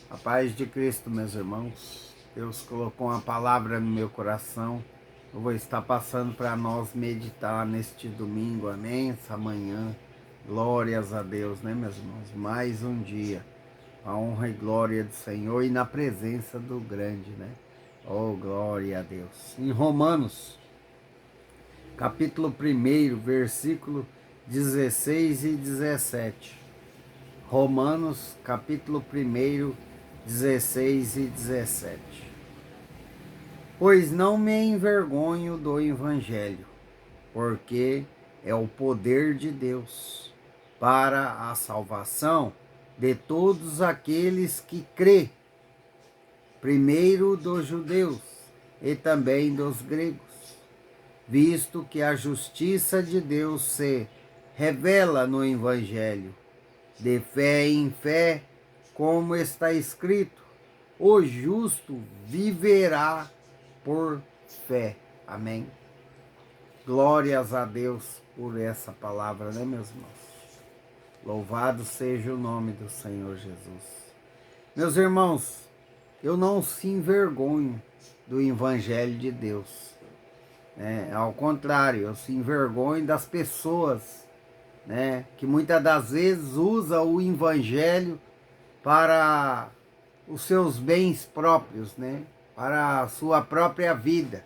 A paz de Cristo, meus irmãos. Deus colocou uma palavra no meu coração. Eu vou estar passando para nós meditar neste domingo, amém? Essa manhã. Glórias a Deus, né, meus irmãos? Mais um dia. A honra e glória do Senhor e na presença do grande, né? Oh, glória a Deus. Em Romanos, capítulo 1, versículo 16 e 17. Romanos, capítulo 1, 16 e 17. Pois não me envergonho do evangelho, porque é o poder de Deus para a salvação de todos aqueles que crê, primeiro dos judeus e também dos gregos, visto que a justiça de Deus se revela no evangelho, de fé em fé, como está escrito: o justo viverá por fé. Amém. Glórias a Deus por essa palavra, né, meus irmãos? Louvado seja o nome do Senhor Jesus. Meus irmãos, eu não se envergonho do Evangelho de Deus, né? Ao contrário, eu se envergonho das pessoas, né, que muitas das vezes usam o Evangelho para os seus bens próprios, né? Para a sua própria vida,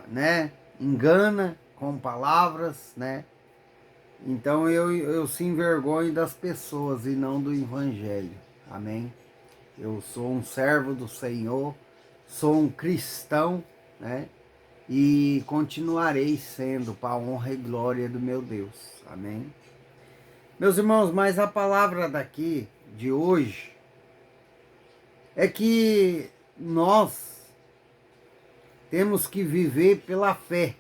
né? Engana com palavras, né? Então eu se envergonho das pessoas e não do evangelho, amém? Eu sou um servo do Senhor, sou um cristão, né? E continuarei sendo para a honra e glória do meu Deus, amém? Meus irmãos, mas a palavra daqui de hoje é que nós temos que viver pela fé,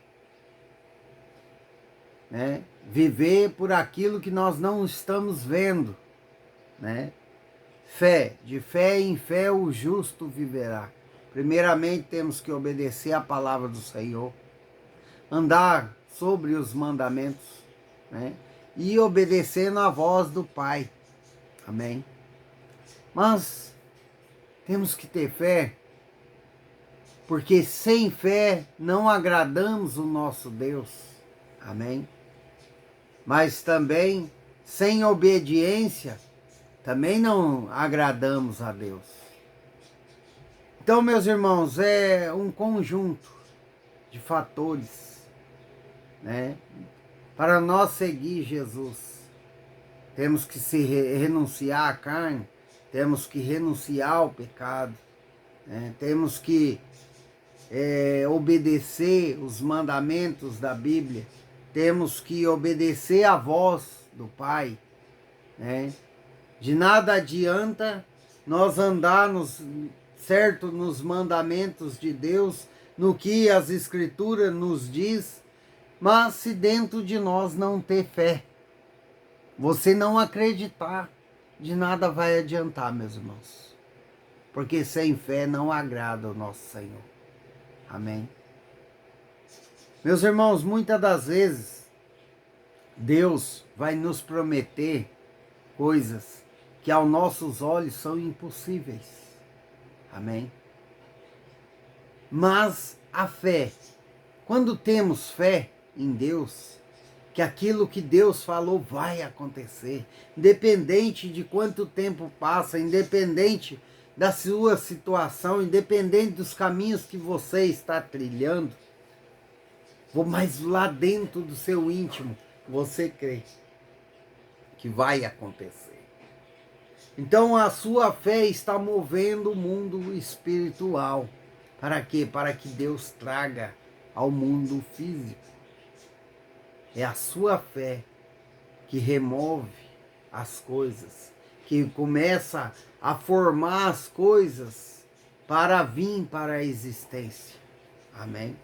né? Viver por aquilo que nós não estamos vendo, né? Fé, de fé em fé o justo viverá. Primeiramente temos que obedecer a palavra do Senhor, andar sobre os mandamentos, né? E obedecendo a voz do Pai, amém? Mas temos que ter fé, porque sem fé não agradamos o nosso Deus, amém? Mas também sem obediência também não agradamos a Deus. Então, meus irmãos, é um conjunto de fatores, né? Para nós seguir Jesus, temos que renunciar à carne, temos que renunciar ao pecado, né? Temos que obedecer os mandamentos da Bíblia, temos que obedecer a voz do Pai, né? De nada adianta nós andarmos certo nos mandamentos de Deus, no que as Escrituras nos diz, mas se dentro de nós não ter fé, você não acreditar, de nada vai adiantar, meus irmãos. Porque sem fé não agrada o nosso Senhor. Amém? Meus irmãos, muitas das vezes Deus vai nos prometer coisas que aos nossos olhos são impossíveis. Amém? Mas a fé, quando temos fé em Deus, que aquilo que Deus falou vai acontecer, independente de quanto tempo passa, independente da sua situação, independente dos caminhos que você está trilhando, mas lá dentro do seu íntimo, você crê que vai acontecer. Então a sua fé está movendo o mundo espiritual. Para quê? Para que Deus traga ao mundo físico. É a sua fé que remove as coisas, que começa a formar as coisas para vir para a existência. Amém?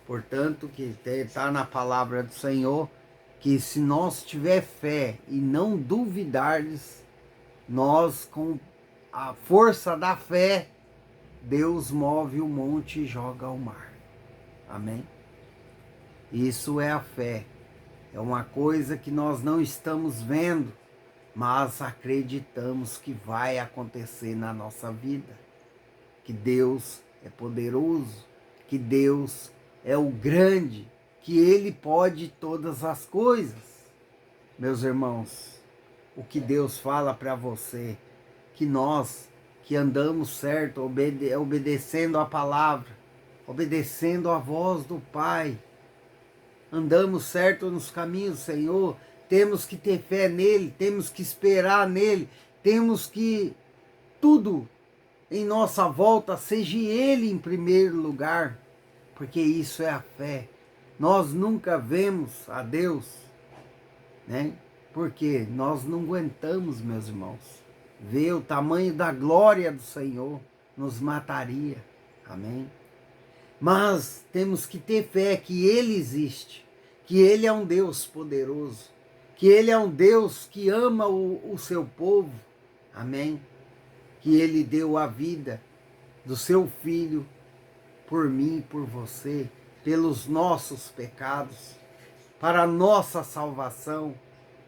Portanto, que está na palavra do Senhor, que se nós tiver fé e não duvidardes, nós com a força da fé, Deus move o monte e joga ao mar. Amém? Isso é a fé. É uma coisa que nós não estamos vendo, mas acreditamos que vai acontecer na nossa vida, que Deus é poderoso, que Deus é o grande, que Ele pode todas as coisas. Meus irmãos, o que Deus fala para você, que nós que andamos certo, obedecendo a palavra, obedecendo a voz do Pai, andamos certo nos caminhos do Senhor, temos que ter fé nele, temos que esperar nele, temos que tudo em nossa volta seja ele em primeiro lugar, porque isso é a fé. Nós nunca vemos a Deus, né? Porque nós não aguentamos, meus irmãos, ver o tamanho da glória do Senhor, nos mataria. Amém? Mas temos que ter fé que Ele existe, que Ele é um Deus poderoso, que Ele é um Deus que ama o seu povo. Amém? Que Ele deu a vida do seu Filho por mim e por você, pelos nossos pecados, para a nossa salvação.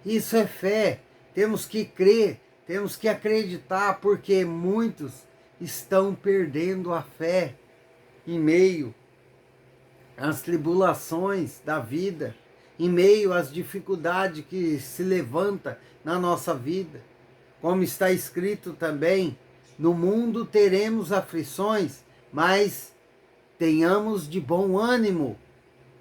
Isso é fé. Temos que crer, temos que acreditar, porque muitos estão perdendo a fé em meio às tribulações da vida, em meio às dificuldades que se levanta na nossa vida. Como está escrito também, no mundo teremos aflições, mas tenhamos de bom ânimo.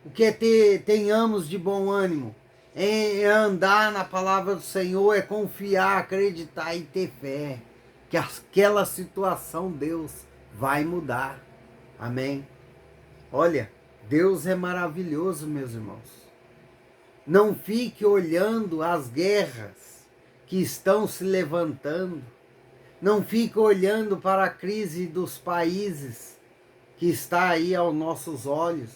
O que é tenhamos de bom ânimo? É andar na palavra do Senhor, é confiar, acreditar e ter fé, que aquela situação Deus vai mudar. Amém? Olha, Deus é maravilhoso, meus irmãos. Não fique olhando as guerras que estão se levantando. Não fique olhando para a crise dos países que está aí aos nossos olhos.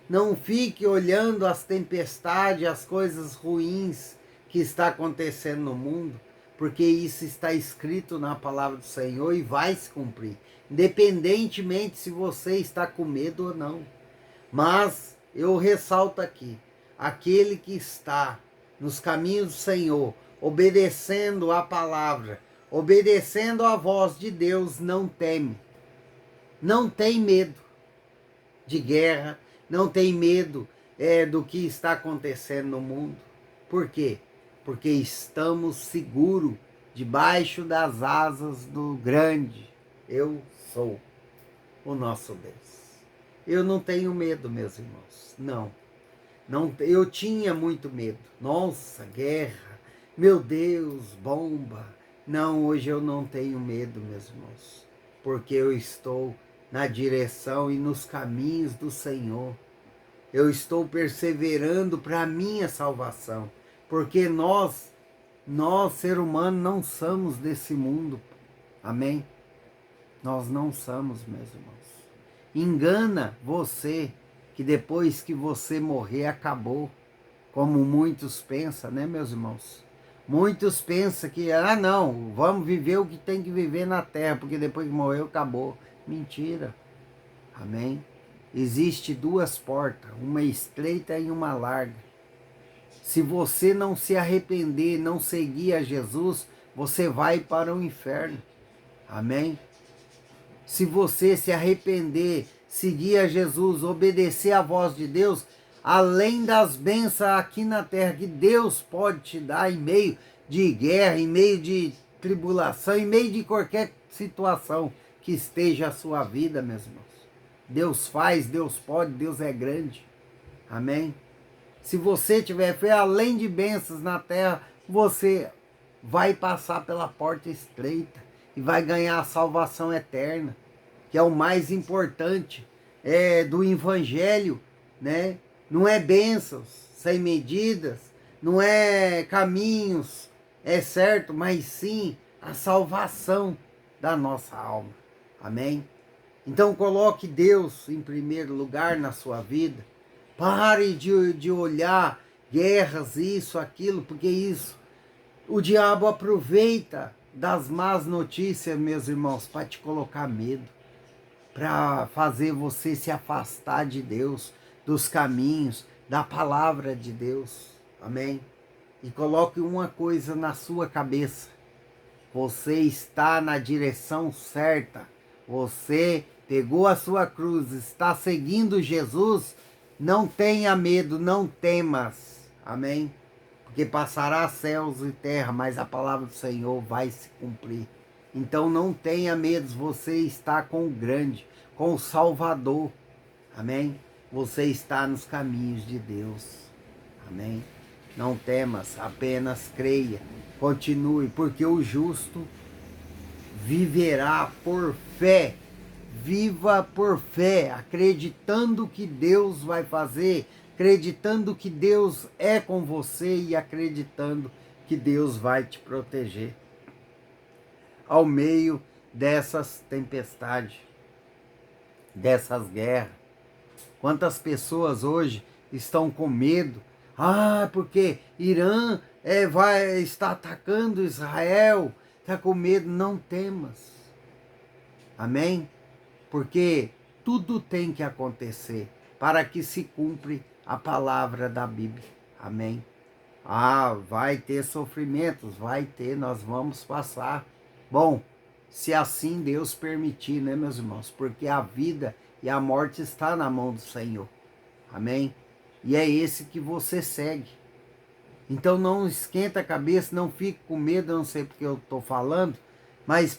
Não fique olhando as tempestades, as coisas ruins que está acontecendo no mundo, porque isso está escrito na palavra do Senhor e vai se cumprir, independentemente se você está com medo ou não. Mas eu ressalto aqui, aquele que está nos caminhos do Senhor, obedecendo a palavra, obedecendo a voz de Deus, não teme, não tem medo de guerra, não tem medo do que está acontecendo no mundo. Por quê? Porque estamos seguros debaixo das asas do grande eu sou, o nosso Deus. Eu não tenho medo, meus irmãos. Não. Eu tinha muito medo. Nossa, guerra. Meu Deus, bomba. Não, hoje eu não tenho medo, meus irmãos. Porque eu estou na direção e nos caminhos do Senhor. Eu estou perseverando para a minha salvação. Porque nós, ser humano, não somos desse mundo. Amém? Nós não somos, meus irmãos. Engana você que depois que você morrer acabou, como muitos pensam, né, meus irmãos? Muitos pensam que, não, vamos viver o que tem que viver na terra, porque depois que morreu acabou. Mentira. Amém? Existe duas portas, uma estreita e uma larga. Se você não se arrepender, não seguir a Jesus, você vai para o inferno. Amém? Se você se arrepender, seguir a Jesus, obedecer a voz de Deus, além das bênçãos aqui na terra que Deus pode te dar em meio de guerra, em meio de tribulação, em meio de qualquer situação que esteja a sua vida, meus irmãos. Deus faz, Deus pode, Deus é grande. Amém? Se você tiver fé, além de bênçãos na terra, você vai passar pela porta estreita e vai ganhar a salvação eterna, que é o mais importante do evangelho, né? Não é bênçãos sem medidas, não é caminhos, é certo, mas sim a salvação da nossa alma. Amém? Então coloque Deus em primeiro lugar na sua vida. Pare de olhar guerras, isso, aquilo, porque isso, o diabo aproveita das más notícias, meus irmãos, para te colocar medo, para fazer você se afastar de Deus, dos caminhos, da palavra de Deus. Amém? e coloque uma coisa na sua cabeça: você está na direção certa. Você pegou a sua cruz, está seguindo Jesus. Não tenha medo, não temas. Amém? Porque passará céus e terra, mas a palavra do Senhor vai se cumprir. Então não tenha medo, você está com o grande, com o Salvador. Amém? Você está nos caminhos de Deus. Amém? Não temas, apenas creia. Continue, porque o justo viverá por fé. Viva por fé, acreditando que Deus vai fazer, acreditando que Deus é com você e acreditando que Deus vai te proteger ao meio dessas tempestades, dessas guerras. Quantas pessoas hoje estão com medo? Ah, porque Irã vai estar atacando Israel. Está com medo? Não temas. Amém? Porque tudo tem que acontecer para que se cumpra a palavra da Bíblia. Amém? Ah, vai ter sofrimentos, vai ter, nós vamos passar. Bom, se assim Deus permitir, né, meus irmãos? Porque a vida e a morte está na mão do Senhor. Amém? E é esse que você segue. Então não esquenta a cabeça, não fique com medo, eu não sei porque eu estou falando, mas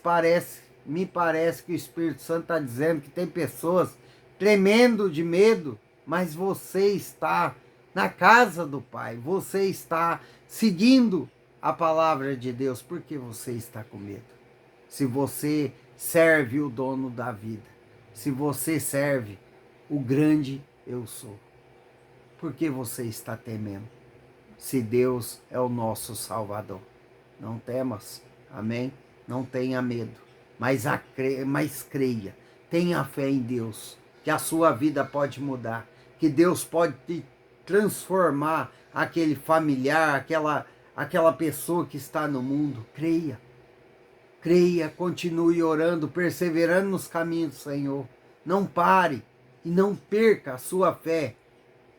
me parece que o Espírito Santo está dizendo que tem pessoas tremendo de medo, mas você está na casa do Pai, você está seguindo a palavra de Deus. Por que você está com medo? Se você serve o dono da vida, se você serve o grande eu sou, por que você está temendo? Se Deus é o nosso Salvador. Não temas, amém? Não tenha medo, mas creia, tenha fé em Deus, que a sua vida pode mudar, que Deus pode te transformar aquele familiar, aquela pessoa que está no mundo. Creia, creia, continue orando, perseverando nos caminhos do Senhor. Não pare e não perca a sua fé.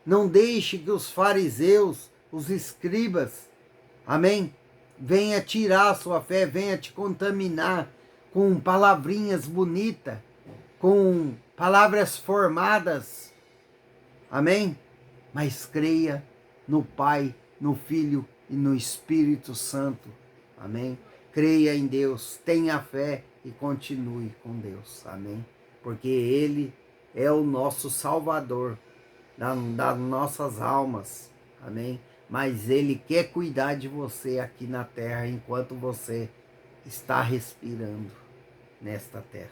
Não deixe que os fariseus, os escribas, amém? Venha tirar a sua fé, venha te contaminar com palavrinhas bonitas, com palavras formadas, amém? Mas creia no Pai, no Filho e no Espírito Santo, amém? Creia em Deus, tenha fé e continue com Deus, amém? Porque Ele é o nosso Salvador das nossas almas, amém? Mas Ele quer cuidar de você aqui na terra enquanto você está respirando nesta terra.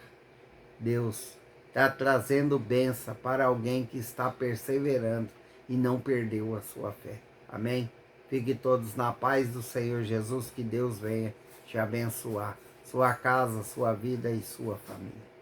Deus está trazendo bênção para alguém que está perseverando e não perdeu a sua fé, amém? Fiquem todos na paz do Senhor Jesus, que Deus venha te abençoar, sua casa, sua vida e sua família.